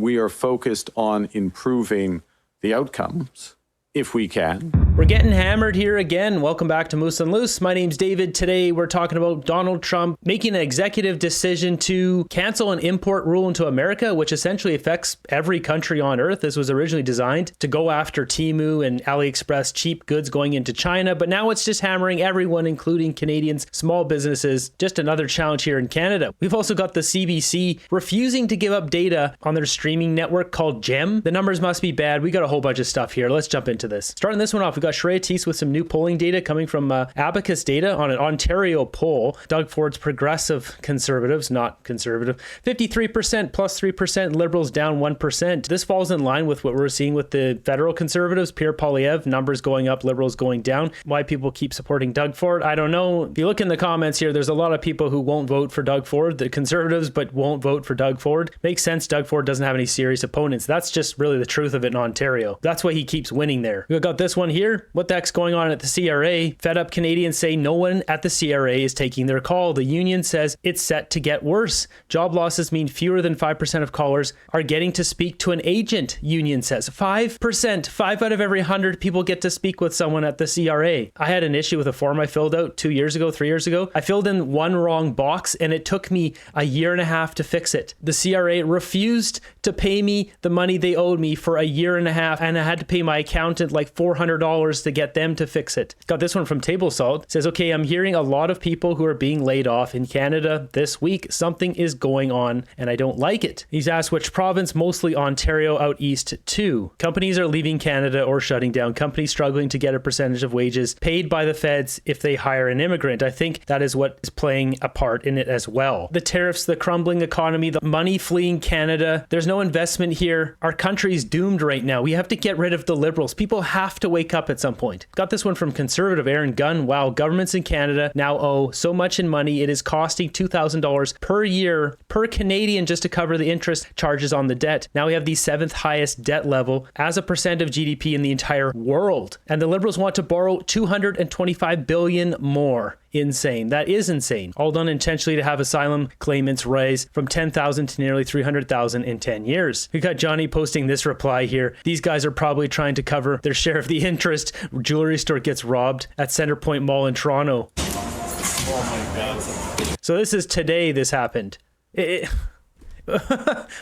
we are focused on improving the outcomes if we can. We're getting hammered here again. Welcome back to Moose and Loose. My name's David. Today we're talking about Donald Trump making an executive decision to cancel an import rule into America, which essentially affects every country on earth. This was originally designed to go after Temu and AliExpress cheap goods going into China, but now it's just hammering everyone, including Canadians, small businesses. Just another challenge here in Canada. We've also got the CBC refusing to give up data on their streaming network called GEM. The numbers must be bad. We got a whole bunch of stuff here. Let's jump into this. Starting this one off, we got Shreya Teese with some new polling data coming from Abacus data on an Ontario poll. Doug Ford's progressive conservatives, not conservative, 53% plus 3%, Liberals down 1%. This falls in line with what we're seeing with the federal conservatives. Pierre Poilievre, numbers going up, Liberals going down. Why people keep supporting Doug Ford, I don't know. If you look in the comments here, there's a lot of people who won't vote for Doug Ford, the conservatives, but won't vote for Doug Ford. Makes sense. Doug Ford doesn't have any serious opponents. That's just really the truth of it in Ontario. That's why he keeps winning there. We got this one here. What the heck's going on at the CRA? Fed up Canadians say no one at the CRA is taking their call. The union says it's set to get worse. Job losses mean fewer than 5% of callers are getting to speak to an agent, union says. 5%. 5 out of every 100 people get to speak with someone at the CRA. I had an issue with a form I filled out 3 years ago. I filled in one wrong box and it took me a year and a half to fix it. The CRA refused to pay me the money they owed me for a year and a half, and I had to pay my accountant like $400 to get them to fix it. Got this one from Table Salt. It says, okay, I'm hearing a lot of people who are being laid off in Canada this week. Something is going on and I don't like it. He's asked which province, mostly Ontario out east too. Companies are leaving Canada or shutting down. Companies struggling to get a percentage of wages paid by the feds if they hire an immigrant. I think that is what is playing a part in it as well. The tariffs, the crumbling economy, the money fleeing Canada. There's no investment here. Our country's doomed right now. We have to get rid of the Liberals. People have to wake up at some point. Got this one from conservative Aaron Gunn. Wow, governments in Canada now owe so much in money. It is costing $2,000 per year per Canadian just to cover the interest charges on the debt. Now we have the 7th highest debt level as a percent of GDP in the entire world. And the Liberals want to borrow $225 billion more. Insane. That is insane. All done intentionally to have asylum claimants rise from 10,000 to nearly 300,000 in 10 years. We got Johnny posting this reply here. These guys are probably trying to cover their share of the interest. Jewelry store gets robbed at Centrepoint Mall in Toronto. Oh my God. So this is today this happened.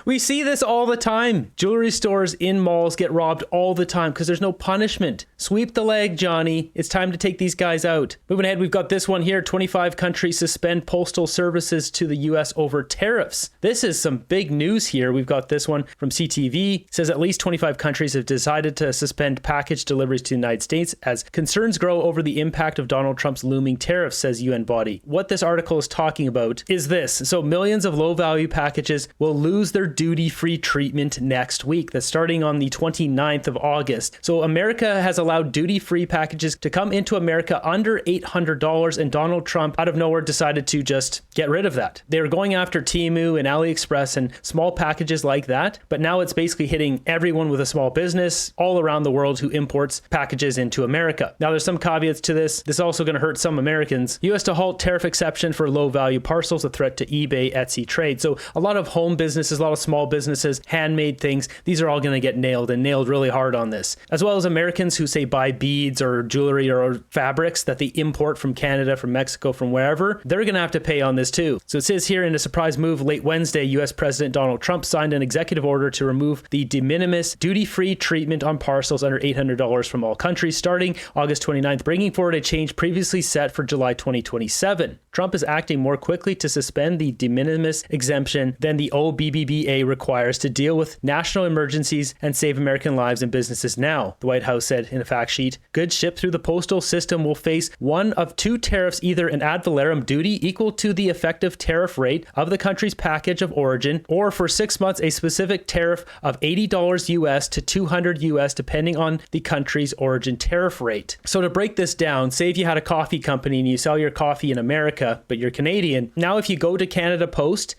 We see this all the time. Jewelry stores in malls get robbed all the time because there's no punishment. Sweep the leg, Johnny. It's time to take these guys out. Moving ahead, we've got this one here. 25 countries suspend postal services to the US over tariffs. This is some big news here. We've got this one from CTV. It says at least 25 countries have decided to suspend package deliveries to the United States as concerns grow over the impact of Donald Trump's looming tariffs, says UN body. What this article is talking about is this. So millions of low-value packages will lose their duty-free treatment next week. That's starting on the 29th of August. So America has allowed duty-free packages to come into America under $800, and Donald Trump, out of nowhere, decided to just get rid of that. They were going after Temu and AliExpress and small packages like that, but now it's basically hitting everyone with a small business all around the world who imports packages into America. Now, there's some caveats to this. This is also going to hurt some Americans. U.S. to halt tariff exception for low-value parcels, a threat to eBay, Etsy trade. So a lot of home businesses, a lot of small businesses, handmade things, these are all going to get nailed and nailed really hard on this. As well as Americans who say buy beads or jewelry or fabrics that they import from Canada, from Mexico, from wherever, they're going to have to pay on this too. So it says here, in a surprise move late Wednesday, U.S. President Donald Trump signed an executive order to remove the de minimis duty-free treatment on parcels under $800 from all countries starting August 29th, bringing forward a change previously set for July 2027. Trump is acting more quickly to suspend the de minimis exemption than the OBBBA requires to deal with national emergencies and save American lives and businesses now, the White House said in a fact sheet. Goods shipped through the postal system will face one of two tariffs, either an ad valorem duty equal to the effective tariff rate of the country's package of origin, or for 6 months a specific tariff of $80 US to $200 US depending on the country's origin tariff rate. So to break this down, say if you had a coffee company and you sell your coffee in America, but you're Canadian, now if you go to Canada Post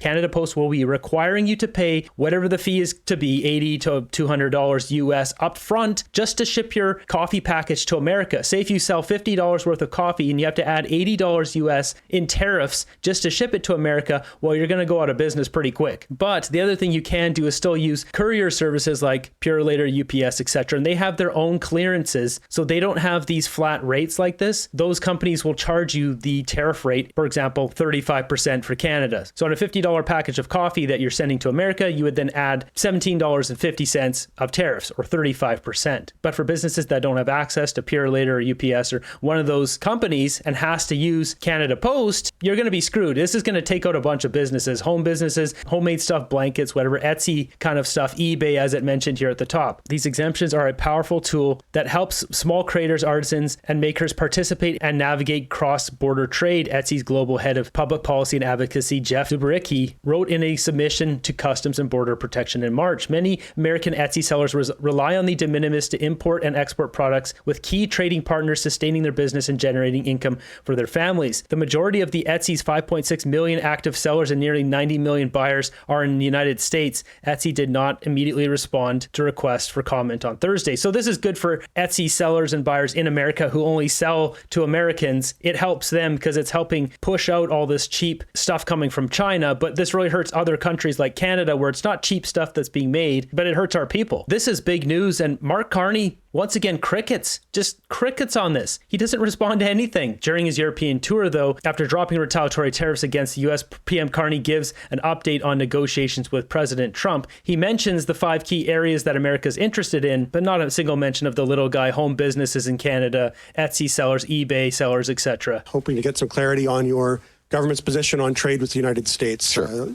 will be requiring you to pay whatever the fee is to be, $80 to $200 US upfront, just to ship your coffee package to America. Say if you sell $50 worth of coffee and you have to add $80 US in tariffs just to ship it to America, well, you're going to go out of business pretty quick. But the other thing you can do is still use courier services like Purolator, UPS, etc. And they have their own clearances, so they don't have these flat rates like this. Those companies will charge you the tariff rate, for example, 35% for Canada. So on a $50 package of coffee that you're sending to America, you would then add $17.50 of tariffs, or 35%. But for businesses that don't have access to Purolator or UPS or one of those companies and has to use Canada Post, you're going to be screwed. This is going to take out a bunch of businesses, homemade stuff, blankets, whatever, Etsy kind of stuff, eBay, as it mentioned here at the top. These exemptions are a powerful tool that helps small creators, artisans, and makers participate and navigate cross-border trade. Etsy's global head of public policy and advocacy, Jeff Dubericki, wrote in a submission to Customs and Border Protection in March. Many American Etsy sellers rely on the de minimis to import and export products, with key trading partners sustaining their business and generating income for their families. The majority of the Etsy's 5.6 million active sellers and nearly 90 million buyers are in the United States. Etsy did not immediately respond to requests for comment on Thursday. So this is good for Etsy sellers and buyers in America who only sell to Americans. It helps them because it's helping push out all this cheap stuff coming from China, but this really hurts other countries like Canada, where it's not cheap stuff that's being made, but it hurts our people. This is big news, and Mark Carney, once again, just crickets on this. He doesn't respond to anything. During his European tour, though, after dropping retaliatory tariffs against the US, PM Carney gives an update on negotiations with President Trump. He mentions the 5 key areas that America's interested in, but not a single mention of the little guy, home businesses in Canada, Etsy sellers, eBay sellers, etc. Hoping to get some clarity on your government's position on trade with the United States. Sure.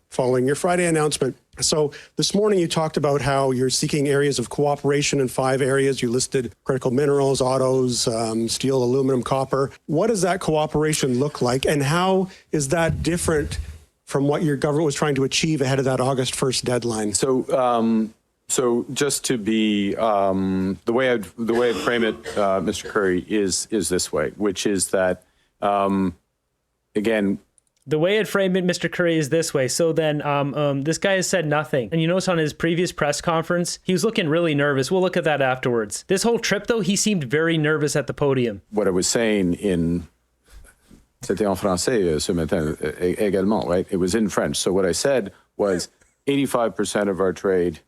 Following your Friday announcement. So this morning you talked about how you're seeking areas of cooperation in 5 areas. You listed critical minerals, autos, steel, aluminum, copper. What does that cooperation look like, and how is that different from what your government was trying to achieve ahead of that August 1st deadline? So just to be, the way I'd frame it, Mr. Curry, is this way, which is that, again, the way I'd frame it, Mr. Curry, is this way. So then this guy has said nothing. And you notice on his previous press conference, he was looking really nervous. We'll look at that afterwards. This whole trip, though, he seemed very nervous at the podium. What I was saying c'était en français ce matin également, right? It was in French. So what I said was 85% of our trade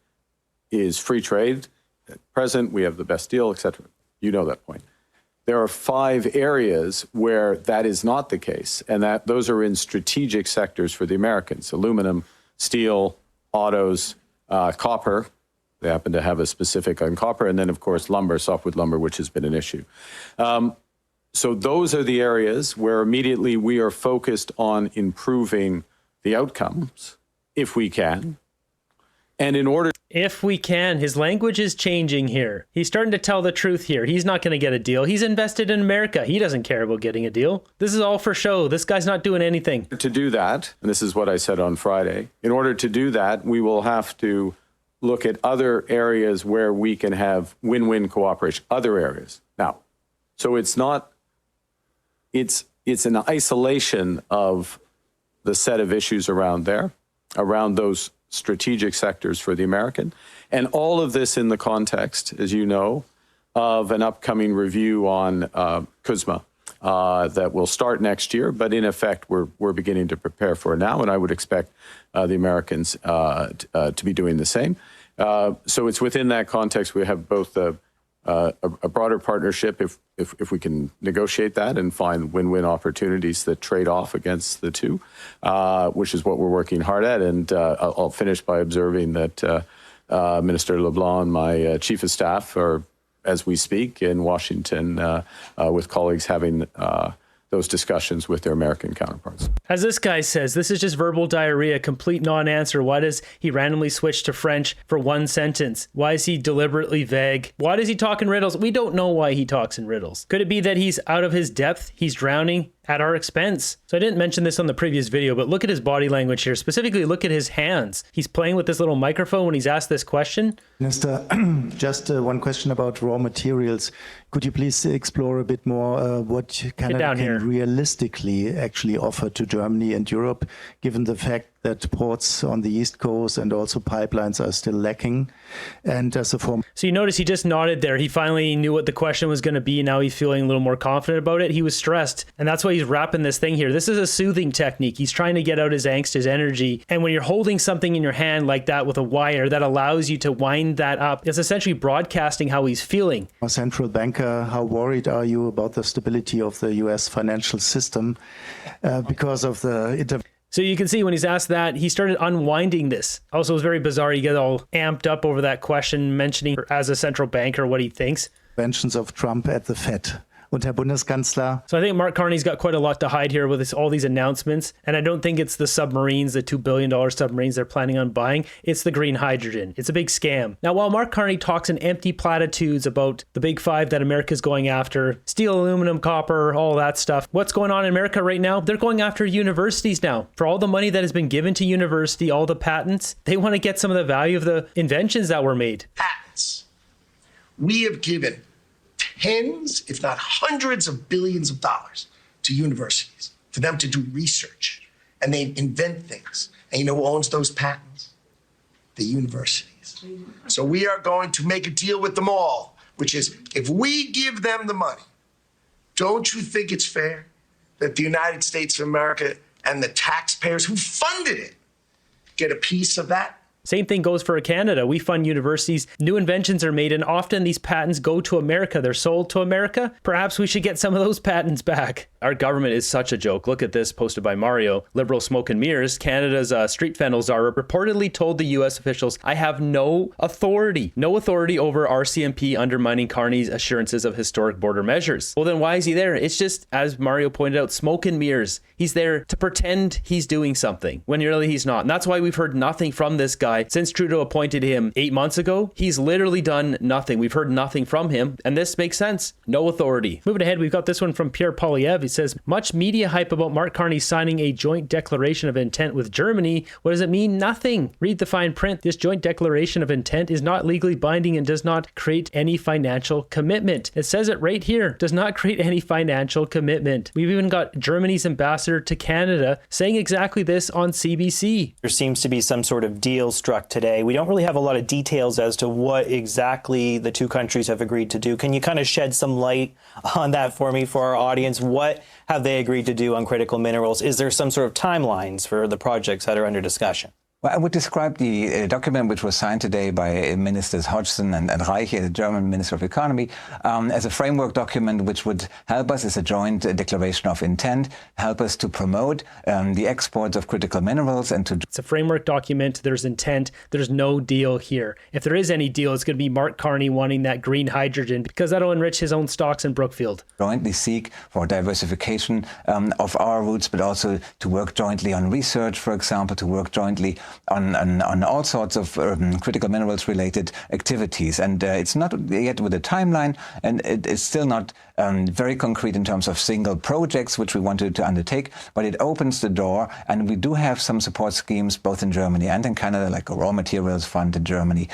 is free trade. At present, we have the best deal, et cetera. You know that point. There are 5 areas where that is not the case, and that those are in strategic sectors for the Americans: aluminum, steel, autos, copper. They happen to have a specific on copper, and then, of course, lumber, softwood lumber, which has been an issue. So those are the areas where immediately we are focused on improving the outcomes, if we can. And in order... If we can, his language is changing here. He's starting to tell the truth here. He's not going to get a deal. He's invested in America. He doesn't care about getting a deal. This is all for show. This guy's not doing anything. To do that, and this is what I said on Friday, in order to do that, we will have to look at other areas where we can have win-win cooperation, other areas. Now, so it's not, it's an isolation of the set of issues around there, around those strategic sectors for the American. And all of this in the context, as you know, of an upcoming review on CUSMA that will start next year. But in effect, we're beginning to prepare for it now. And I would expect the Americans to be doing the same. So it's within that context we have both a broader partnership if we can negotiate that and find win-win opportunities that trade off against the two, which is what we're working hard at. And I'll finish by observing that Minister LeBlanc and my chief of staff are, as we speak, in Washington with colleagues having those discussions with their American counterparts. As this guy says, this is just verbal diarrhea, complete non-answer. Why does he randomly switch to French for one sentence? Why is he deliberately vague? Why does he talk in riddles? We don't know why he talks in riddles. Could it be that he's out of his depth? He's drowning at our expense. So I didn't mention this on the previous video, but look at his body language here. Specifically, look at his hands. He's playing with this little microphone when he's asked this question. Minister, just one question about raw materials. Could you please explore a bit more what Canada can realistically actually offer to Germany and Europe, given the fact that ports on the East Coast and also pipelines are still lacking. And as a former So you notice he just nodded there. He finally knew what the question was going to be. Now he's feeling a little more confident about it. He was stressed. And that's why he's wrapping this thing here. This is a soothing technique. He's trying to get out his angst, his energy. And when you're holding something in your hand like that with a wire that allows you to wind that up, it's essentially broadcasting how he's feeling. central banker, how worried are you about the stability of the US financial system because of the So you can see when he's asked that, he started unwinding this. Also, it was very bizarre. You get all amped up over that question, mentioning as a central banker what he thinks. interventions of Trump at the Fed. Und Herr Bundeskanzler, So I think Mark Carney's got quite a lot to hide here with all these announcements. And I don't think it's the submarines, the $2 billion submarines they're planning on buying. It's the green hydrogen. It's a big scam. Now, while Mark Carney talks in empty platitudes about the big five that America's going after, steel, aluminum, copper, all that stuff, what's going on in America right now? They're going after universities now. For all the money that has been given to university, all the patents, they want to get some of the value of the inventions that were made. Patents. We have given tens, if not hundreds of billions of dollars to universities for them to do research, and they invent things. And you know who owns those patents? The universities. So we are going to make a deal with them all, which is if we give them the money, don't you think it's fair that the United States of America and the taxpayers who funded it get a piece of that? Same thing goes for Canada. We fund universities. New inventions are made, and often these patents go to America. They're sold to America. Perhaps we should get some of those patents back. Our government is such a joke. Look at this, posted by Mario. Liberal smoke and mirrors. Canada's street vendor czar reportedly told the U.S. officials, I have no authority over RCMP undermining Carney's assurances of historic border measures. Well, then why is he there? It's just, as Mario pointed out, smoke and mirrors. He's there to pretend he's doing something when really he's not. And that's why we've heard nothing from this guy since Trudeau appointed him 8 months ago. He's literally done nothing. We've heard nothing from him, and this makes sense. No authority. Moving ahead, we've got this one from Pierre Poilievre. He says, much media hype about Mark Carney signing a joint declaration of intent with Germany. What does it mean? Nothing. Read the fine print. This joint declaration of intent is not legally binding and does not create any financial commitment. It says it right here. Does not create any financial commitment. We've even got Germany's ambassador to Canada saying exactly this on CBC. There seems to be some sort of deal struck today. We don't really have a lot of details as to what exactly the two countries have agreed to do. Can you kind of shed some light on that for me, for our audience? What have they agreed to do on critical minerals? Is there some sort of timelines for the projects that are under discussion? Well, I would describe the document which was signed today by Ministers Hodgson and Reiche, the German Minister of Economy, as a framework document which would help us as a joint declaration of intent, help us to promote the exports of critical minerals and to... It's a framework document. There's intent. There's no deal here. If there is any deal, it's going to be Mark Carney wanting that green hydrogen because that'll enrich his own stocks in Brookfield. Jointly seek for diversification of our routes, but also to work jointly on research, for example, to work jointly on all sorts of critical minerals related activities. And it's not yet with a timeline, and it's still not very concrete in terms of single projects which we wanted to undertake, but it opens the door, and we do have some support schemes both in Germany and in Canada, like a raw materials fund in Germany,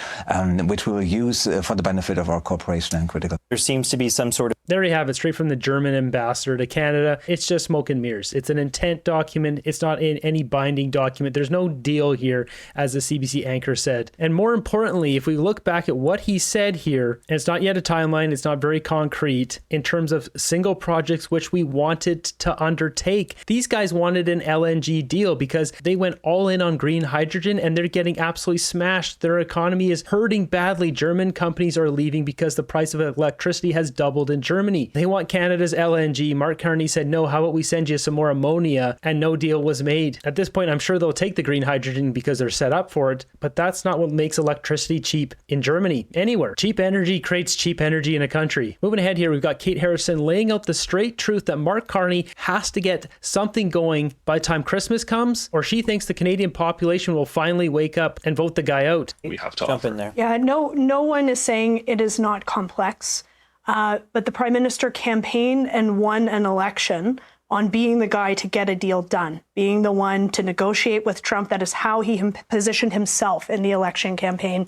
which we will use for the benefit of our cooperation and critical. There seems to be some sort of... There you have it, straight from the German ambassador to Canada. It's just smoke and mirrors. It's an intent document. It's not any binding document. There's no deal here, as the CBC anchor said. And more importantly, if we look back at what he said here, and it's not yet a timeline, it's not very concrete in terms of single projects which we wanted to undertake. These guys wanted an LNG deal because they went all in on green hydrogen and they're getting absolutely smashed. Their economy is hurting badly. German companies are leaving because the price of electricity has doubled in Germany. They want Canada's LNG. Mark Carney said, no, how about we send you some more ammonia? And no deal was made. At this point, I'm sure they'll take the green hydrogen because they're set up for it, but that's not what makes electricity cheap in Germany, anywhere. Cheap energy creates cheap energy in a country. Moving ahead here, we've got Kate Harrison laying out the straight truth that Mark Carney has to get something going by the time Christmas comes, or she thinks the Canadian population will finally wake up and vote the guy out. We have to Jump in there. Yeah, no one is saying it is not complex, but the Prime Minister campaigned and won an election on being the guy to get a deal done, being the one to negotiate with Trump. That is how he positioned himself in the election campaign.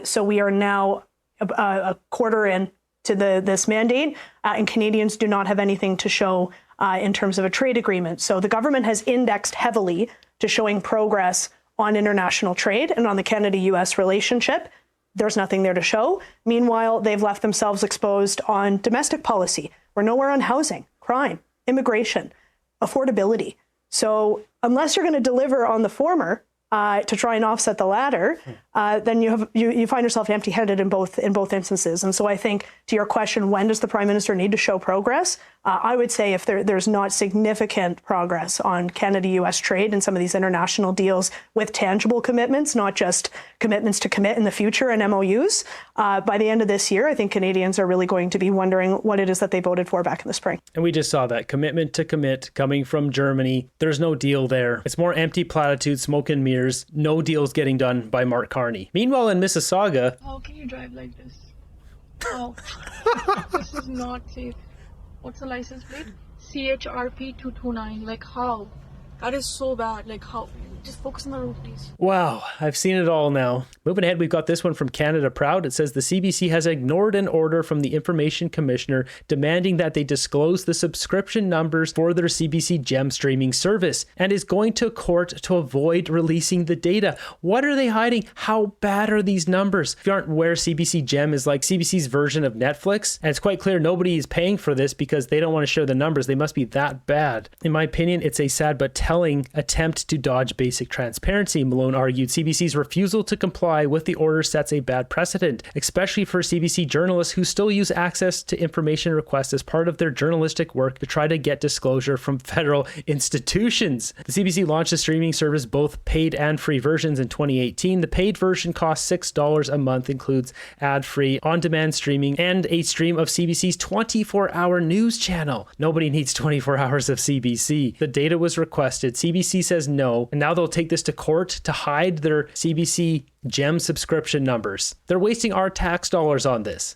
So we are now a quarter in to this mandate, and Canadians do not have anything to show in terms of a trade agreement. So the government has indexed heavily to showing progress on international trade and on the Canada-US relationship. There's nothing there to show. Meanwhile, they've left themselves exposed on domestic policy. We're nowhere on housing, crime, immigration, affordability. So unless you're going to deliver on the former to try and offset the latter, then you find yourself empty-handed in both instances. And so I think to your question, when does the Prime Minister need to show progress? I would say if there's not significant progress on Canada-US trade and some of these international deals with tangible commitments, not just commitments to commit in the future and MOUs, by the end of this year, I think Canadians are really going to be wondering what it is that they voted for back in the spring. And we just saw that commitment to commit coming from Germany. There's no deal there. It's more empty platitudes, smoke and mirrors. No deals getting done by Mark Carney. Meanwhile, in Mississauga, how can you drive like this? How? This is not safe. What's the license plate? CHRP 229. Like how? That is so bad. Like how? Just focus on the road, please. wow, I've seen it all now. Moving ahead, we've got this one from Canada Proud. It says the CBC has ignored an order from the Information Commissioner demanding that they disclose the subscription numbers for their CBC Gem streaming service and is going to court to avoid releasing the data. What are they hiding? How bad are these numbers? If you aren't aware, CBC Gem is like CBC's version of Netflix, and it's quite clear nobody is paying for this because they don't want to share the numbers. They must be that bad. In my opinion, it's a sad but telling attempt to dodge basic transparency, Malone argued. CBC's refusal to comply with the order sets a bad precedent, especially for CBC journalists who still use access to information requests as part of their journalistic work to try to get disclosure from federal institutions. The CBC launched a streaming service, both paid and free versions, in 2018. The paid version costs $6 a month, includes ad-free, on-demand streaming, and a stream of CBC's 24-hour news channel. Nobody needs 24 hours of CBC. The data was requested. CBC says no, and now they'll take this to court to hide their CBC Gem subscription numbers. They're wasting our tax dollars on this.